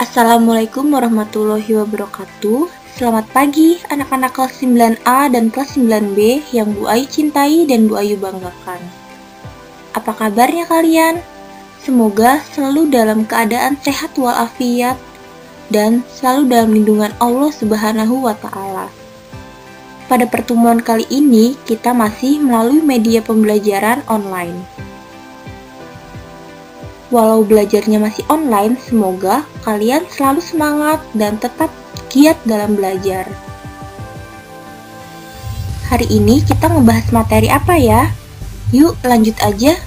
Assalamualaikum warahmatullahi wabarakatuh. Selamat pagi anak-anak kelas 9A dan kelas 9B yang Bu Ayu cintai dan Bu Ayu banggakan. Apa kabarnya kalian? Semoga selalu dalam keadaan sehat walafiat dan selalu dalam lindungan Allah Subhanahu wa Ta'ala. Pada pertemuan kali ini, kita masih melalui media pembelajaran online. Walau belajarnya masih online, semoga kalian selalu semangat dan tetap giat dalam belajar. Hari ini kita ngebahas materi apa ya? Yuk lanjut aja.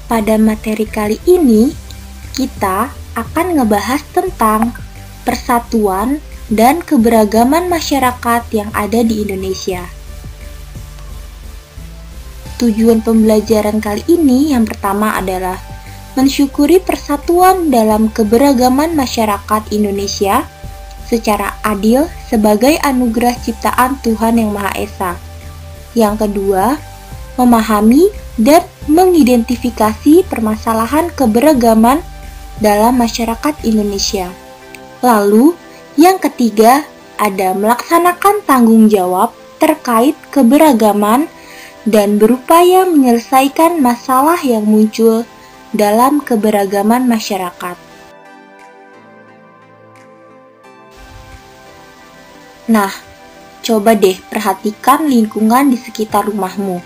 Pada materi kali ini, kita akan ngebahas tentang persatuan dan keberagaman masyarakat yang ada di Indonesia. Tujuan pembelajaran kali ini yang pertama adalah mensyukuri persatuan dalam keberagaman masyarakat Indonesia secara adil sebagai anugerah ciptaan Tuhan Yang Maha Esa. Yang kedua, memahami dan mengidentifikasi permasalahan keberagaman dalam masyarakat Indonesia. Lalu, yang ketiga, ada melaksanakan tanggung jawab terkait keberagaman dan berupaya menyelesaikan masalah yang muncul dalam keberagaman masyarakat. Nah, coba deh perhatikan lingkungan di sekitar rumahmu.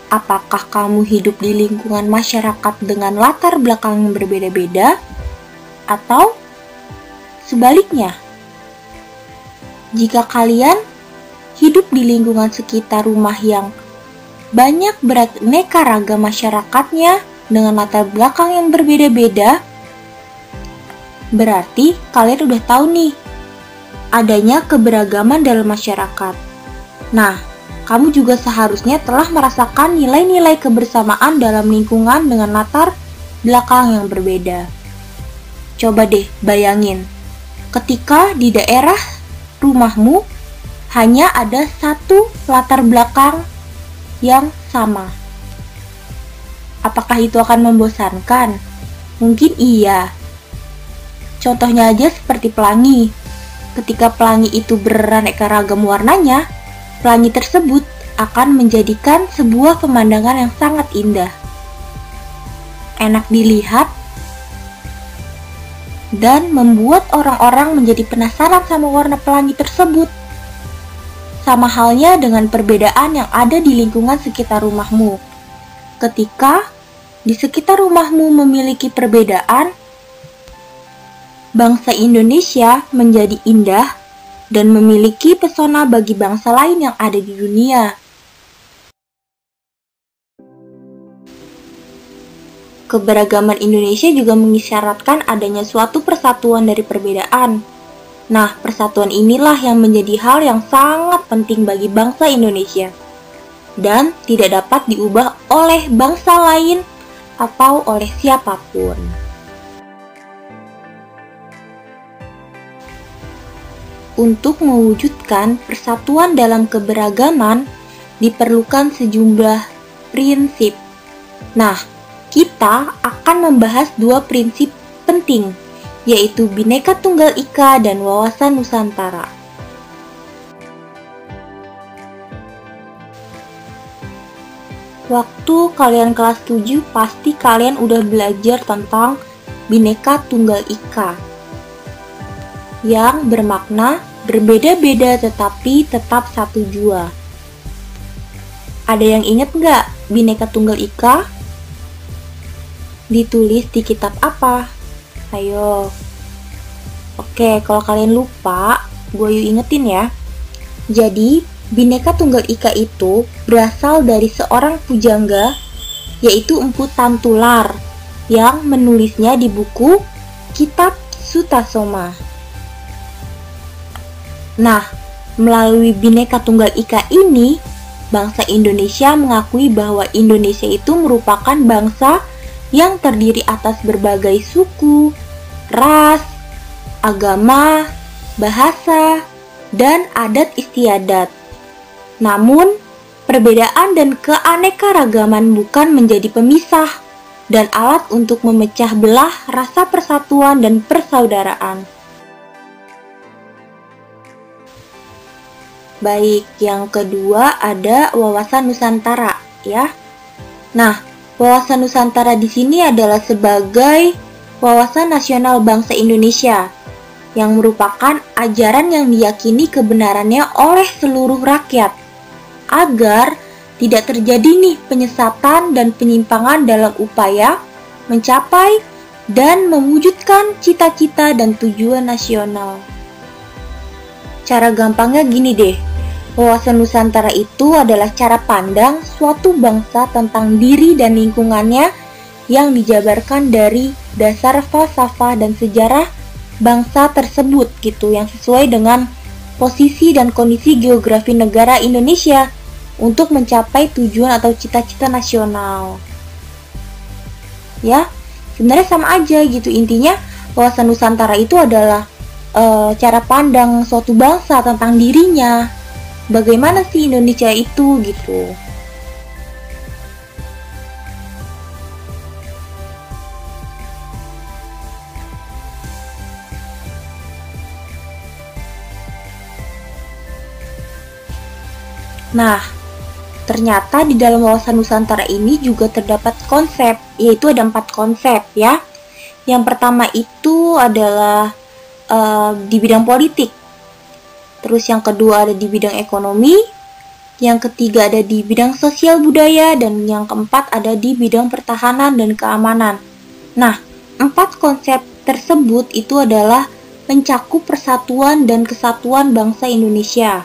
Apakah kamu hidup di lingkungan masyarakat dengan latar belakang yang berbeda-beda? Atau sebaliknya? Jika kalian hidup di lingkungan sekitar rumah yang banyak beraneka ragam masyarakatnya dengan latar belakang yang berbeda-beda, berarti kalian udah tahu nih, adanya keberagaman dalam masyarakat. Nah, kamu juga seharusnya telah merasakan nilai-nilai kebersamaan dalam lingkungan dengan latar belakang yang berbeda. Coba deh bayangin, ketika di daerah rumahmu hanya ada satu latar belakang yang sama. Apakah itu akan membosankan? Mungkin iya. Contohnya aja seperti pelangi. Ketika pelangi itu beraneka ragam warnanya, pelangi tersebut akan menjadikan sebuah pemandangan yang sangat indah, enak dilihat, dan membuat orang-orang menjadi penasaran sama warna pelangi tersebut. Sama halnya dengan perbedaan yang ada di lingkungan sekitar rumahmu. Ketika di sekitar rumahmu memiliki perbedaan, bangsa Indonesia menjadi indah dan memiliki pesona bagi bangsa lain yang ada di dunia. Keberagaman Indonesia juga mengisyaratkan adanya suatu persatuan dari perbedaan. Nah, persatuan inilah yang menjadi hal yang sangat penting bagi bangsa Indonesia dan tidak dapat diubah oleh bangsa lain atau oleh siapapun. Untuk mewujudkan persatuan dalam keberagaman, diperlukan sejumlah prinsip. Nah, kita akan membahas dua prinsip penting, yaitu Bhinneka Tunggal Ika dan wawasan Nusantara. Waktu kalian kelas 7, pasti kalian udah belajar tentang Bhinneka Tunggal Ika, yang bermakna berbeda-beda tetapi tetap satu jua. Ada yang ingat nggak Bhinneka Tunggal Ika? Ditulis di kitab apa? Ayo. Oke, kalau kalian lupa, gue ingetin ya. Jadi, Bhinneka Tunggal Ika itu berasal dari seorang pujangga, yaitu Empu Tantular, yang menulisnya di buku Kitab Sutasoma. Nah, melalui Bhinneka Tunggal Ika ini, bangsa Indonesia mengakui bahwa Indonesia itu merupakan bangsa yang terdiri atas berbagai suku, ras, agama, bahasa, dan adat istiadat. Namun, perbedaan dan keanekaragaman bukan menjadi pemisah, dan alat untuk memecah belah rasa persatuan dan persaudaraan. Baik, yang kedua ada wawasan Nusantara ya. Nah, wawasan Nusantara di sini adalah sebagai wawasan nasional bangsa Indonesia yang merupakan ajaran yang diyakini kebenarannya oleh seluruh rakyat agar tidak terjadi nih penyesatan dan penyimpangan dalam upaya mencapai dan mewujudkan cita-cita dan tujuan nasional. Cara gampangnya gini deh, wawasan Nusantara itu adalah cara pandang suatu bangsa tentang diri dan lingkungannya yang dijabarkan dari dasar falsafah dan sejarah bangsa tersebut gitu, yang sesuai dengan posisi dan kondisi geografi negara Indonesia untuk mencapai tujuan atau cita-cita nasional. Ya, sebenarnya sama aja gitu. Intinya wawasan Nusantara itu adalah cara pandang suatu bangsa tentang dirinya. Bagaimana sih Indonesia itu gitu. Nah, ternyata di dalam wawasan Nusantara ini juga terdapat konsep, yaitu ada 4 konsep ya. Yang pertama itu adalah di bidang politik. Terus yang kedua ada di bidang ekonomi. Yang ketiga ada di bidang sosial budaya. Dan yang keempat ada di bidang pertahanan dan keamanan. Nah, 4 konsep tersebut itu adalah mencakup persatuan dan kesatuan bangsa Indonesia.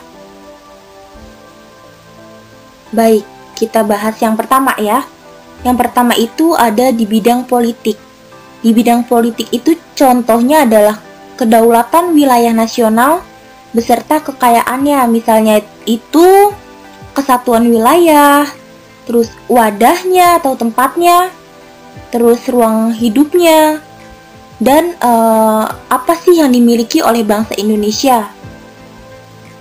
Baik, kita bahas yang pertama ya. Yang pertama itu ada di bidang politik. Di bidang politik itu contohnya adalah kedaulatan wilayah nasional beserta kekayaannya. Misalnya itu kesatuan wilayah, terus wadahnya atau tempatnya, terus ruang hidupnya, dan apa sih yang dimiliki oleh bangsa Indonesia.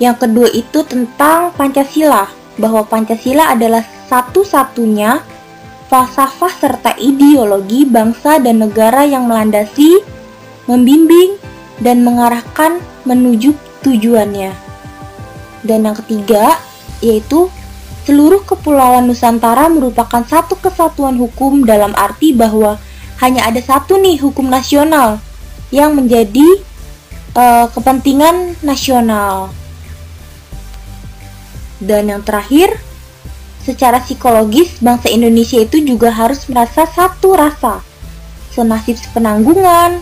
Yang kedua itu tentang Pancasila, bahwa Pancasila adalah satu-satunya falsafah serta ideologi bangsa dan negara yang melandasi, membimbing, dan mengarahkan menuju tujuannya. Dan yang ketiga, yaitu seluruh kepulauan Nusantara merupakan satu kesatuan hukum dalam arti bahwa hanya ada satu nih hukum nasional yang menjadi kepentingan nasional. Dan yang terakhir, secara psikologis bangsa Indonesia itu juga harus merasa satu rasa, senasib sepenanggungan,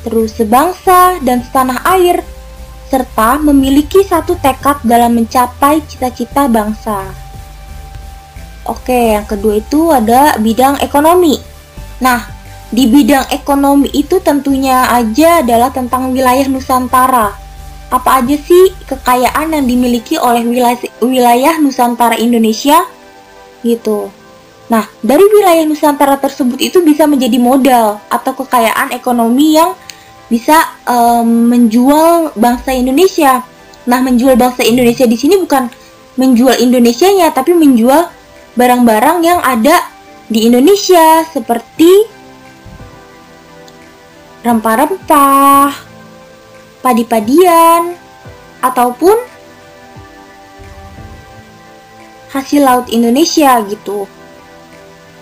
terus sebangsa dan setanah air, serta memiliki satu tekad dalam mencapai cita-cita bangsa. Oke, yang kedua itu ada bidang ekonomi. Nah, di bidang ekonomi itu tentunya aja adalah tentang wilayah Nusantara. Apa aja sih kekayaan yang dimiliki oleh wilayah Nusantara Indonesia gitu. Nah, dari wilayah Nusantara tersebut itu bisa menjadi modal atau kekayaan ekonomi yang bisa menjual bangsa Indonesia. Nah, menjual bangsa Indonesia di sini bukan menjual Indonesianya, tapi menjual barang-barang yang ada di Indonesia seperti rempah-rempah, padi-padian, ataupun hasil laut Indonesia gitu.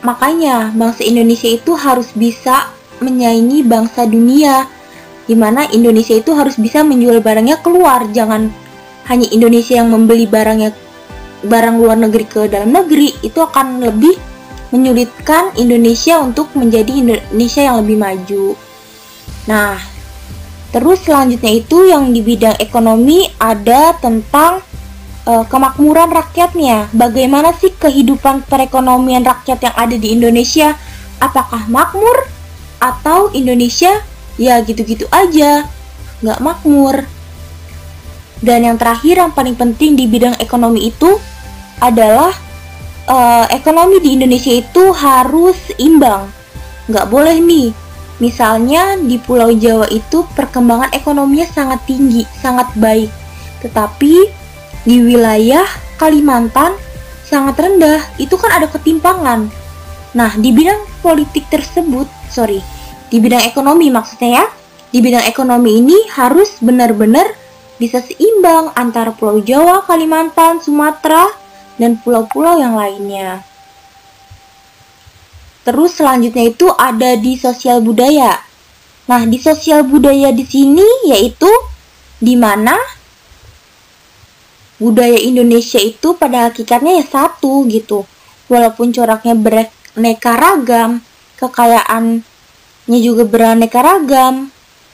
Makanya bangsa Indonesia itu harus bisa menyaingi bangsa dunia, di mana Indonesia itu harus bisa menjual barangnya keluar. Jangan hanya Indonesia yang membeli barang luar negeri ke dalam negeri. Itu akan lebih menyulitkan Indonesia untuk menjadi Indonesia yang lebih maju. Nah, terus selanjutnya itu yang di bidang ekonomi ada tentang kemakmuran rakyatnya. Bagaimana sih kehidupan perekonomian rakyat yang ada di Indonesia? Apakah makmur atau Indonesia ya gitu-gitu aja, nggak makmur? Dan yang terakhir yang paling penting di bidang ekonomi itu adalah ekonomi di Indonesia itu harus imbang. Nggak boleh nih, misalnya di Pulau Jawa itu perkembangan ekonominya sangat tinggi, sangat baik. Tetapi di wilayah Kalimantan sangat rendah. Itu kan ada ketimpangan. Nah, di bidang politik tersebut, di bidang ekonomi maksudnya ya, di bidang ekonomi ini harus benar-benar bisa seimbang antara Pulau Jawa, Kalimantan, Sumatera, dan pulau-pulau yang lainnya. Terus selanjutnya itu ada di sosial budaya. Nah, di sosial budaya di sini yaitu di mana budaya Indonesia itu pada hakikatnya ya satu gitu. Walaupun coraknya beraneka ragam, kekayaannya juga beraneka ragam.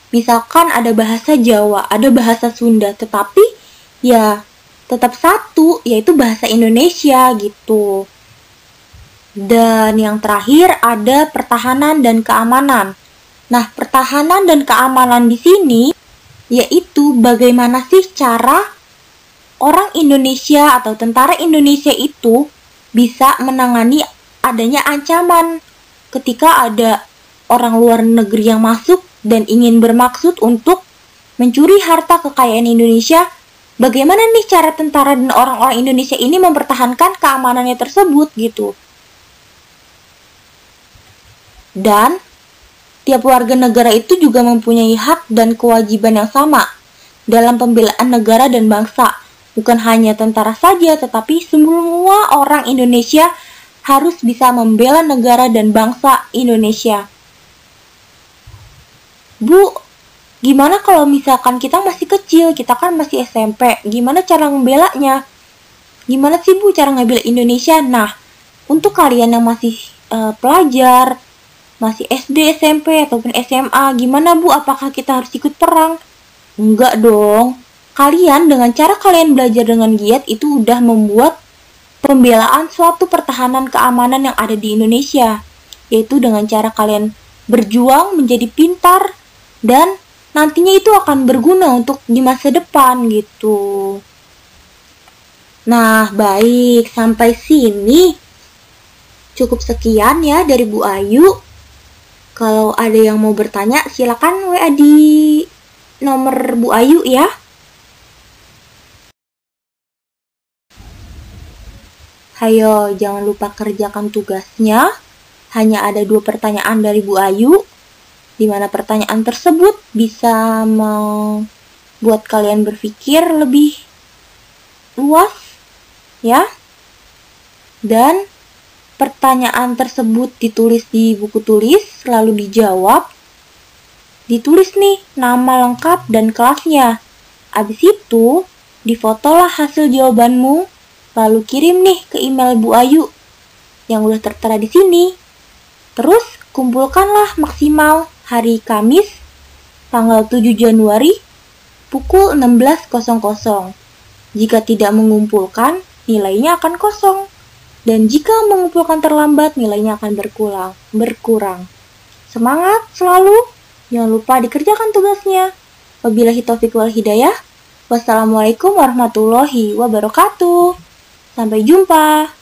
Misalkan ada bahasa Jawa, ada bahasa Sunda, tetapi ya tetap satu, yaitu bahasa Indonesia gitu. Dan yang terakhir ada pertahanan dan keamanan. Nah, pertahanan dan keamanan di sini yaitu bagaimana sih cara orang Indonesia atau tentara Indonesia itu bisa menangani adanya ancaman ketika ada orang luar negeri yang masuk dan ingin bermaksud untuk mencuri harta kekayaan Indonesia. Bagaimana nih cara tentara dan orang-orang Indonesia ini mempertahankan keamanannya tersebut gitu. Dan tiap warga negara itu juga mempunyai hak dan kewajiban yang sama dalam pembelaan negara dan bangsa. Bukan hanya tentara saja, tetapi semua orang Indonesia harus bisa membela negara dan bangsa Indonesia. Bu, gimana kalau misalkan kita masih kecil, kita kan masih SMP, gimana cara membelanya? Gimana sih Bu cara ngebela Indonesia? Nah, untuk kalian yang masih pelajar, masih SD, SMP, ataupun SMA, gimana Bu? Apakah kita harus ikut perang? Enggak dong. Kalian dengan cara kalian belajar dengan giat itu udah membuat pembelaan suatu pertahanan keamanan yang ada di Indonesia. Yaitu dengan cara kalian berjuang menjadi pintar dan nantinya itu akan berguna untuk di masa depan gitu. Nah, baik, sampai sini cukup sekian ya dari Bu Ayu. Kalau ada yang mau bertanya, silakan WA di nomor Bu Ayu ya. Hayo, jangan lupa kerjakan tugasnya. Hanya ada 2 pertanyaan dari Bu Ayu, di mana pertanyaan tersebut bisa membuat kalian berpikir lebih luas, ya. Dan pertanyaan tersebut ditulis di buku tulis, lalu dijawab. Ditulis nih nama lengkap dan kelasnya. Abis itu, difotolah hasil jawabanmu, lalu kirim nih ke email Bu Ayu yang udah tertera di sini. Terus, kumpulkanlah maksimal hari Kamis, tanggal 7 Januari, pukul 16.00. Jika tidak mengumpulkan, nilainya akan kosong. Dan jika mengumpulkan terlambat, nilainya akan berkurang. Semangat selalu, jangan lupa dikerjakan tugasnya. Wabillahi taufiq wal hidayah. Wassalamualaikum warahmatullahi wabarakatuh. Sampai jumpa.